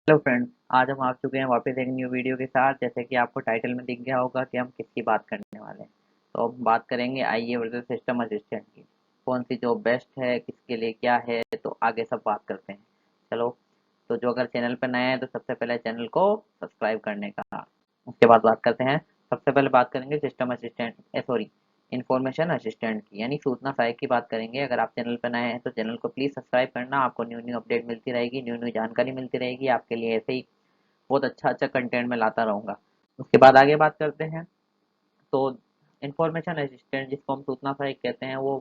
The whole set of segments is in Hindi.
Hello friends. आज हम आ चुके हैं वापस एक न्यू वीडियो के साथ। जैसे कि आपको टाइटल में दिख गया होगा कि हम किसकी बात करने वाले हैं। तो अब बात करेंगे आईए वर्सेस सिस्टम असिस्टेंट की। कौन सी जॉब बेस्ट है, किसके लिए क्या है, तो आगे सब बात करते हैं। चलो, तो जो अगर चैनल पर नया है तो सबसे पहले चैनल को सब्सक्राइब करने का। उसके बाद बात करते हैं। सबसे पहले बात करेंगे system assistant sorry information assistant की, यानी सूचना सहायक की बात करेंगे। अगर आप चैनल पर नए हैं तो चैनल को प्लीज़ सब्सक्राइब करना। आपको न्यू न्यू अपडेट मिलती रहेगी, न्यू न्यू जानकारी मिलती रहेगी। आपके लिए ऐसे ही बहुत अच्छा अच्छा कंटेंट मैं लाता रहूँगा। उसके बाद आगे बात करते हैं। तो इंफॉर्मेशन असिस्टेंट, जिसको हम सूचना सहायक कहते हैं, वो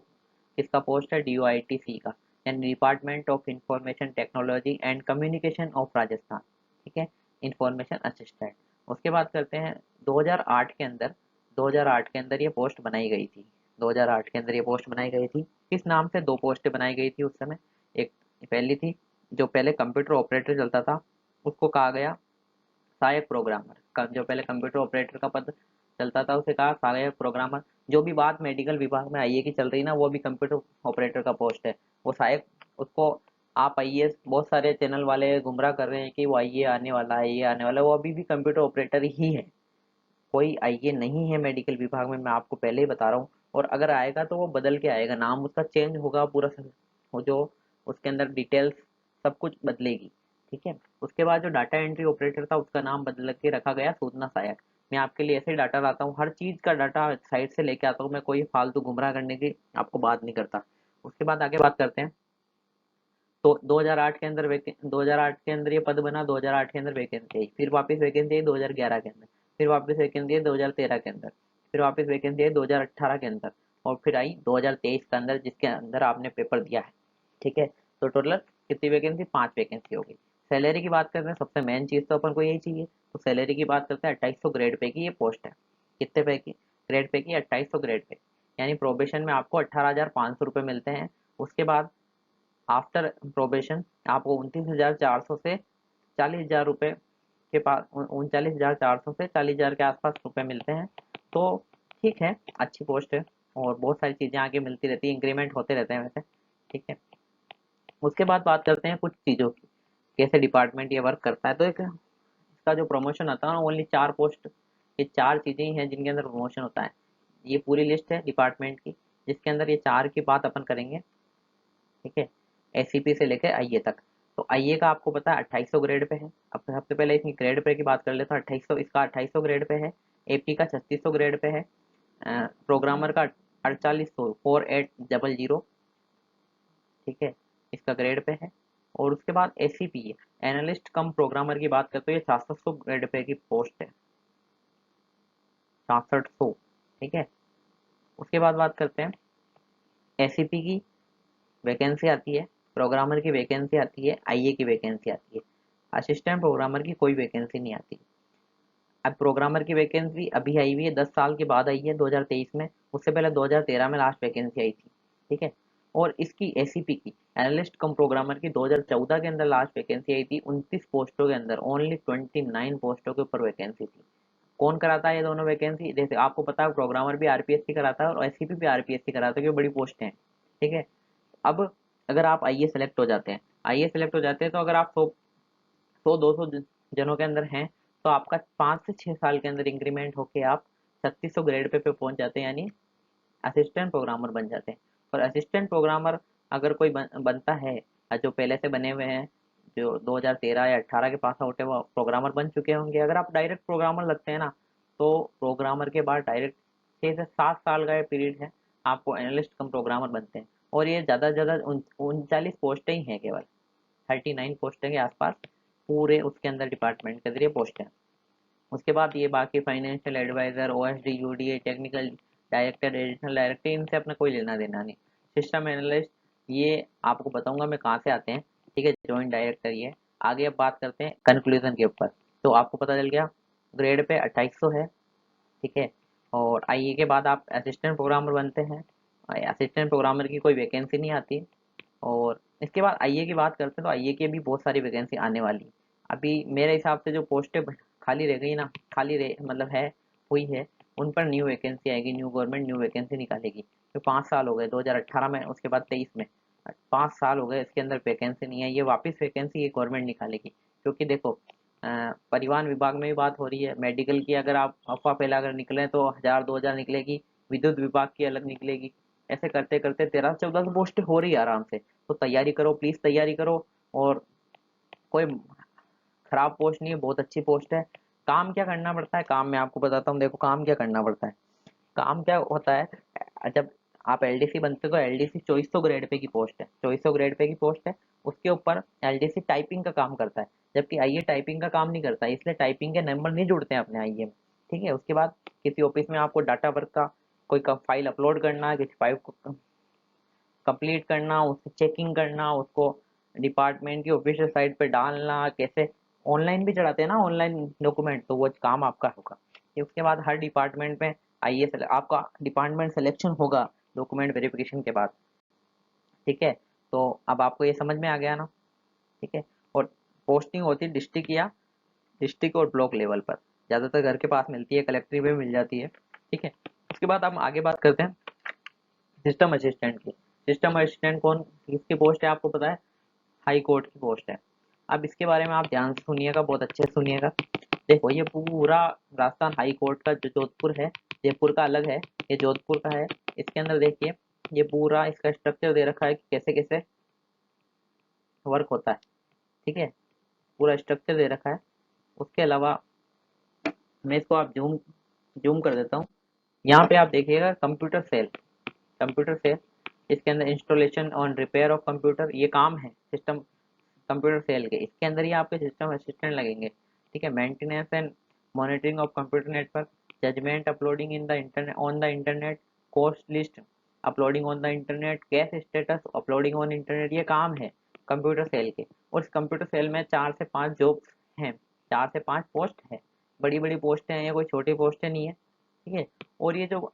किसका पोस्ट है? DOITC का, यानी department of information technology and communication of Rajasthan. ठीक है, इंफॉर्मेशन असिस्टेंट। उसके बाद करते हैं 2008 के अंदर। 2008 के अंदर ये पोस्ट बनाई गई थी। 2008 के अंदर ये पोस्ट बनाई गई थी। किस नाम से? दो पोस्टें बनाई गई थी उस समय। एक पहली थी, जो पहले कंप्यूटर ऑपरेटर चलता था, उसको कहा गया सहायक प्रोग्रामर का। जो पहले कंप्यूटर ऑपरेटर का पद चलता था उसे कहा सहायक प्रोग्रामर। जो भी बात मेडिकल विभाग में आईए की चल रही ना, वो भी कंप्यूटर ऑपरेटर का पोस्ट है। वो सहायक, उसको आप आईएएस, बहुत सारे चैनल वाले गुमराह कर रहे हैं कि वो आईए आने वाला है, ये आने वाला है। वो अभी भी कंप्यूटर ऑपरेटर ही है। कोई आईए नहीं है मेडिकल विभाग में, मैं आपको पहले ही बता रहा हूँ। और अगर आएगा तो वो बदल के आएगा, नाम उसका चेंज होगा पूरा। वो जो उसके अंदर डिटेल्स सब कुछ बदलेगी। ठीक है। उसके बाद जो डाटा एंट्री ऑपरेटर था, उसका नाम बदल के रखा गया सूचना सहायक। मैं आपके लिए ऐसे ही डाटा लाता हूँ, हर चीज़ का डाटा साइट से लेके आता हूँ। मैं कोई फालतू गुमराह करने की आपको बात नहीं करता। उसके बाद आगे बात करते हैं। तो 2008 के अंदर 2008 के अंदर ये पद बना। 2008 के अंदर वैकेंसी आई, फिर वापस वैकेंसी आई 2011 के अंदर, फिर वापस वैकेंसी आई 2013 के अंदर, फिर वापस वैकेंसी आई 2018 के अंदर, और फिर आई 2023 के अंदर, जिसके अंदर आपने पेपर दिया है। ठीक है। तो टोटल कितनी वैकेंसी? 5 वैकेंसी हो गई। सैलरी की बात करते हैं, सबसे मेन चीज़ तो अपन को यही चाहिए। तो सैलरी की बात करते हैं। 2800 ग्रेड पे की ये पोस्ट है। कितने पे की? ग्रेड पे की 2800 ग्रेड पे, यानी प्रोबेशन में आपको 18,500 रुपये मिलते हैं। उसके बाद आफ्टर प्रोबेशन आपको 29,400 से 40,000 रुपये के पास, 39,400 से 40,000 के आसपास रुपए मिलते हैं। तो ठीक है, अच्छी पोस्ट है। और बहुत सारी चीज़ें आगे मिलती रहती है, इंक्रीमेंट होते रहते हैं वैसे। ठीक है। उसके बाद बात करते हैं कुछ चीज़ों की, कैसे डिपार्टमेंट ये वर्क करता है। तो एक इसका जो प्रमोशन आता है ना, ओनली 4 पोस्ट, ये 4 चीज़ें ही हैं जिनके अंदर प्रमोशन होता है। ये पूरी लिस्ट है डिपार्टमेंट की, जिसके अंदर ये 4 की बात अपन करेंगे। ठीक है। एसीपी से लेकर आईए तक। तो आईए का आपको पता है 2800 ग्रेड पे है। अब सबसे पहले इसकी ग्रेड पे की बात कर लेते हैं। 2800, इसका 2800 ग्रेड पे है। एपी का 3600 ग्रेड पे है। प्रोग्रामर का 4800 ठीक है, इसका ग्रेड पे है। और उसके बाद एसीपी एनालिस्ट कम प्रोग्रामर की बात करते हैं, ये 6600 ग्रेड पे की पोस्ट है। 6600। ठीक है। उसके बाद बात करते हैं एसीपी की वैकेंसी आती है, प्रोग्रामर की वैकेंसी आती है, आईए की वैकेंसी आती है। असिस्टेंट प्रोग्रामर की कोई वैकेंसी नहीं आती। अब प्रोग्रामर की वैकेंसी अभी आई हुई है, 10 साल के बाद आई है 2023 में। उससे पहले 2013 में लास्ट वैकेंसी आई थी। ठीक है। और इसकी एसीपी की, एनालिस्ट कम प्रोग्रामर की, 2014 के अंदर लास्ट वैकेंसी आई थी। 29 पोस्टों के अंदर ओनली 29 पोस्टों के ऊपर वैकेंसी थी। कौन कराता है ये दोनों वैकेंसी? जैसे आपको पता है, प्रोग्रामर भी आरपीएससी कराता है और एसीपी भी आरपीएससी कराता है, क्योंकि बड़ी पोस्ट हैं। ठीक है। अब अगर आप आईए सेलेक्ट हो जाते हैं, आईए सेलेक्ट हो जाते हैं, तो अगर आप 100-200 जनों के अंदर हैं, तो आपका 5 से 6 साल के अंदर इंक्रीमेंट होके आप 3600 ग्रेड पे पहुंच जाते हैं, यानी असिस्टेंट प्रोग्रामर बन जाते हैं। और असिस्टेंट प्रोग्रामर अगर कोई बनता है, जो पहले से बने हुए हैं, जो 2013 या 18 के पास आउट है, वो प्रोग्रामर बन चुके होंगे। अगर आप डायरेक्ट प्रोग्रामर लगते हैं ना, तो प्रोग्रामर के बाद डायरेक्ट 6 से 7 साल का ये पीरियड है, आपको एनालिस्ट कम प्रोग्रामर बनते हैं। और ये ज़्यादा से ज़्यादा 39 पोस्टें ही हैं केवल, 39 पोस्टें के आसपास पूरे उसके अंदर डिपार्टमेंट के अंदर ये पोस्ट है। उसके बाद ये बाकी financial adviser, OSD, UDA, technical director, additional director, इनसे अपना कोई लेना देना नहीं। सिस्टम एनालिस्ट, ये आपको बताऊंगा मैं कहाँ से आते हैं। ठीक है, जॉइंट डायरेक्टर ये। आगे अब बात करते हैं कंक्लूजन के ऊपर। तो आपको पता चल गया, ग्रेड पे 2800 है। ठीक है। और आईए के बाद आप असिस्टेंट प्रोग्रामर बनते हैं। असिस्टेंट प्रोग्रामर की कोई वैकेंसी नहीं आती। और इसके बाद आईए की बात करते हैं, तो आईए की भी बहुत सारी वैकेंसी आने वाली। अभी मेरे हिसाब से जो पोस्टें खाली रह गई ना, खाली रह मतलब है, हुई है, उन पर न्यू वैकेंसी आएगी। न्यू गवर्नमेंट न्यू वैकेंसी निकालेगी। तो 5 साल हो गए, 2018 में, उसके बाद 23 में, 5 साल हो गए, इसके अंदर वैकेंसी नहीं है। ये वापस वैकेंसी ये गवर्नमेंट निकालेगी। क्योंकि देखो परिवहन विभाग में भी बात हो रही है, मेडिकल की अगर आप अफवाह फैला कर निकले तो 1000-2000 निकलेगी, विद्युत विभाग की अलग निकलेगी। ऐसे करते करते 13-14 पोस्ट हो रही है आराम से। तो तैयारी करो, प्लीज तैयारी करो। और कोई खराब पोस्ट नहीं है, बहुत अच्छी पोस्ट है। काम क्या करना पड़ता है, काम मैं आपको बताता हूँ। देखो काम क्या करना पड़ता है, काम क्या होता है। जब आप एलडीसी बनते हो तो एलडीसी 2400 ग्रेड पे की पोस्ट है, 2400 ग्रेड पे की पोस्ट है। उसके ऊपर एलडीसी टाइपिंग का काम करता है, जबकि आईए टाइपिंग का काम नहीं करता है, इसलिए टाइपिंग के नंबर नहीं जुड़ते हैं अपने आईए में। ठीक है, उसके बाद किसी ऑफिस में आपको डाटा वर्क का कोई फाइल अपलोड करना है, किसी फाइल को कंप्लीट करना, उसकी चेकिंग करना, उसको डिपार्टमेंट की ऑफिशियल साइट पे डालना, कैसे ऑनलाइन भी चढ़ाते हैं ना ऑनलाइन डॉक्यूमेंट, तो वो काम आपका होगा। फिर उसके बाद हर डिपार्टमेंट में आइए आपका डिपार्टमेंट सिलेक्शन होगा डॉक्यूमेंट वेरिफिकेशन के बाद। ठीक है, तो अब आपको ये समझ में आ गया ना। ठीक है, और पोस्टिंग होती है डिस्ट्रिक्ट और ब्लॉक लेवल पर, ज़्यादातर घर के पास मिलती है, कलेक्ट्री में मिल जाती है। ठीक है, उसके बाद हम आगे बात करते हैं सिस्टम असिस्टेंट की। सिस्टम असिस्टेंट कौन किसकी पोस्ट है आपको पता है, हाई कोर्ट की पोस्ट है। अब इसके बारे में आप ध्यान से सुनिएगा, बहुत अच्छे से सुनिएगा। देखो ये पूरा राजस्थान हाई कोर्ट का जो जोधपुर है, जयपुर का अलग है, ये जोधपुर का है। इसके अंदर देखिए ये पूरा इसका स्ट्रक्चर दे रखा है कि कैसे कैसे वर्क होता है। ठीक है, पूरा स्ट्रक्चर दे रखा है। उसके अलावा मैं इसको आप जूम जूम कर देता हूँ। यहाँ पे आप देखिएगा कंप्यूटर सेल, इसके अंदर इंस्टॉलेशन और रिपेयर ऑफ कंप्यूटर, ये काम है सिस्टम कंप्यूटर सेल के। इसके अंदर ही आपके सिस्टम असिस्टेंट लगेंगे। ठीक है, maintenance and monitoring of computer network, judgement uploading in the internet on the internet, cost list uploading on the internet, cash status uploading on internet, ये काम है कंप्यूटर सेल के। और इस कंप्यूटर सेल में 4 से 5 जॉब्स हैं, 4 से 5 पोस्ट है, बड़ी बड़ी पोस्टें हैं, ये कोई छोटी पोस्टें नहीं है। ठीक है, और ये जो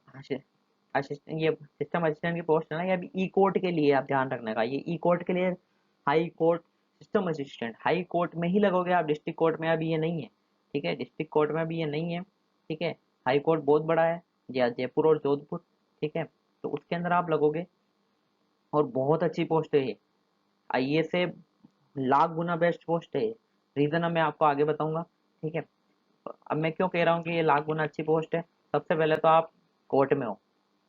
असिस्टेंट ये सिस्टम असिस्टेंट की पोस्ट है ना, ये अभी ई कोर्ट के लिए आप ध्यान रखने का, ये ई कोर्ट के लिए। High court system assistant high court में ही लगोगे आप, डिस्ट्रिक्ट कोर्ट में अभी ये नहीं है। ठीक है, डिस्ट्रिक्ट कोर्ट में भी ये नहीं है। ठीक है, हाई कोर्ट बहुत बड़ा है, जयपुर और जोधपुर। ठीक है, तो उसके अंदर आप लगोगे और बहुत अच्छी पोस्ट है ये, आईए से लाख गुना बेस्ट पोस्ट है ये। रीजन अब मैं आपको आगे बताऊंगा। ठीक है, अब मैं क्यों कह रहा हूँ कि ये लाख गुना अच्छी पोस्ट है। सबसे पहले तो आप कोर्ट में हो,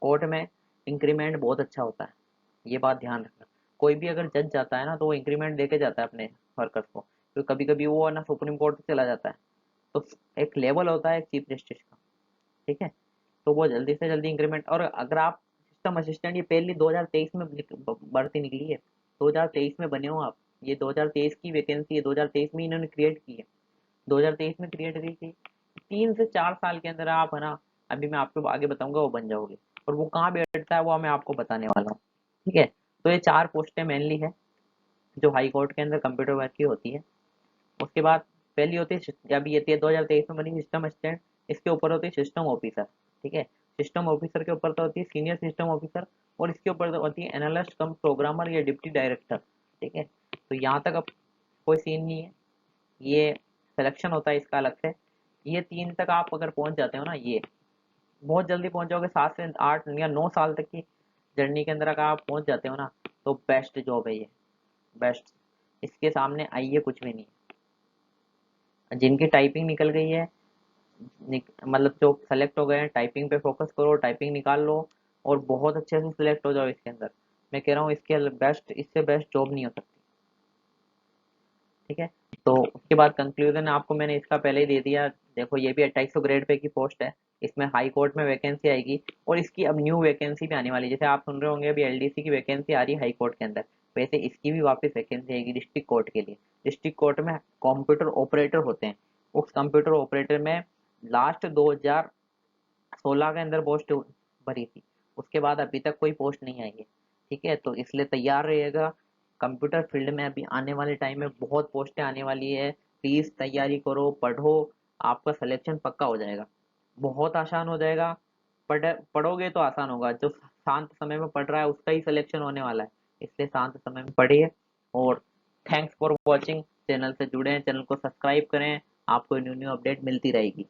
कोर्ट में इंक्रीमेंट बहुत अच्छा होता है, ये बात ध्यान रखना। कोई भी अगर जज जाता है ना तो वो इंक्रीमेंट देके जाता है अपने वर्कर्स को, तो कभी कभी वो ना सुप्रीम कोर्ट चला जाता है, तो एक लेवल होता है एक चीफ जस्टिस का। ठीक है, तो वो जल्दी से जल्दी इंक्रीमेंट। और अगर आप सिस्टम असिस्टेंट, ये पहली 2023 में भर्ती निकली है, 2023 में बने हो आप, ये 2023 की वैकेंसी है, 2023 में इन्होंने क्रिएट की है, 2023 में क्रिएट की थी। 3 से 4 साल के अंदर आप है ना, अभी मैं आपको आगे बताऊंगा, वो बन जाओगे। और वो कहाँ बैठता है वो मैं आपको बताने वाला हूँ। ठीक है, तो ये 4 पोस्टें मेनली है जो हाई कोर्ट के अंदर कंप्यूटर वर्क की होती है। उसके बाद पहली होती है, अभी ये 2023 में बनी सिस्टम असिस्टेंट, इसके ऊपर होती है सिस्टम ऑफिसर। ठीक है, सिस्टम ऑफिसर के ऊपर तो होती है सीनियर सिस्टम ऑफिसर, और इसके ऊपर तो होती है एनालिस्ट कम प्रोग्रामर या डिप्टी डायरेक्टर। ठीक है, तो यहाँ तक अब कोई सीन नहीं है, ये सिलेक्शन होता है इसका अलग से। ये 3 तक आप अगर पहुंच जाते हो ना, ये बहुत जल्दी पहुंच जाओगे, 7 से 8 या 9 साल तक की जर्नी के अंदर अगर आप पहुंच जाते हो ना, तो बेस्ट जॉब है ये, बेस्ट। इसके सामने आइए कुछ भी नहीं है। जिनकी टाइपिंग निकल गई है, मतलब जो सेलेक्ट हो गए हैं, टाइपिंग पे फोकस करो, टाइपिंग निकाल लो और बहुत अच्छे से सिलेक्ट हो जाओ इसके अंदर। मैं कह रहा हूँ इसके बेस्ट, इससे बेस्ट जॉब नहीं हो सकती। ठीक है, तो उसके बाद कंक्लूजन आपको मैंने इसका पहले ही दे दिया। देखो ये भी 2800 ग्रेड पे की पोस्ट है, इसमें हाई कोर्ट में वैकेंसी आएगी, और इसकी अब न्यू वैकेंसी भी आने वाली है। जैसे आप सुन रहे होंगे अभी एलडीसी की वैकेंसी आ रही है हाई कोर्ट के अंदर, वैसे इसकी भी वापस वैकेंसी आएगी डिस्ट्रिक्ट कोर्ट के लिए। डिस्ट्रिक्ट कोर्ट में कंप्यूटर ऑपरेटर होते हैं, उस कंप्यूटर ऑपरेटर में लास्ट 2016 के अंदर पोस्ट भरी थी, उसके बाद अभी तक कोई पोस्ट नहीं आई है। ठीक है, तो इसलिए तैयार रहिएगा। कंप्यूटर फील्ड में अभी आने वाले टाइम में बहुत पोस्टें आने वाली है, प्लीज़ तैयारी करो, पढ़ो, आपका सिलेक्शन पक्का हो जाएगा, बहुत आसान हो जाएगा। पढ़ोगे तो आसान होगा, जो शांत समय में पढ़ रहा है उसका ही सिलेक्शन होने वाला है, इसलिए शांत समय में पढ़िए। और थैंक्स फॉर वॉचिंग, चैनल से जुड़े हैं, चैनल को सब्सक्राइब करें, आपको न्यू न्यू अपडेट मिलती रहेगी।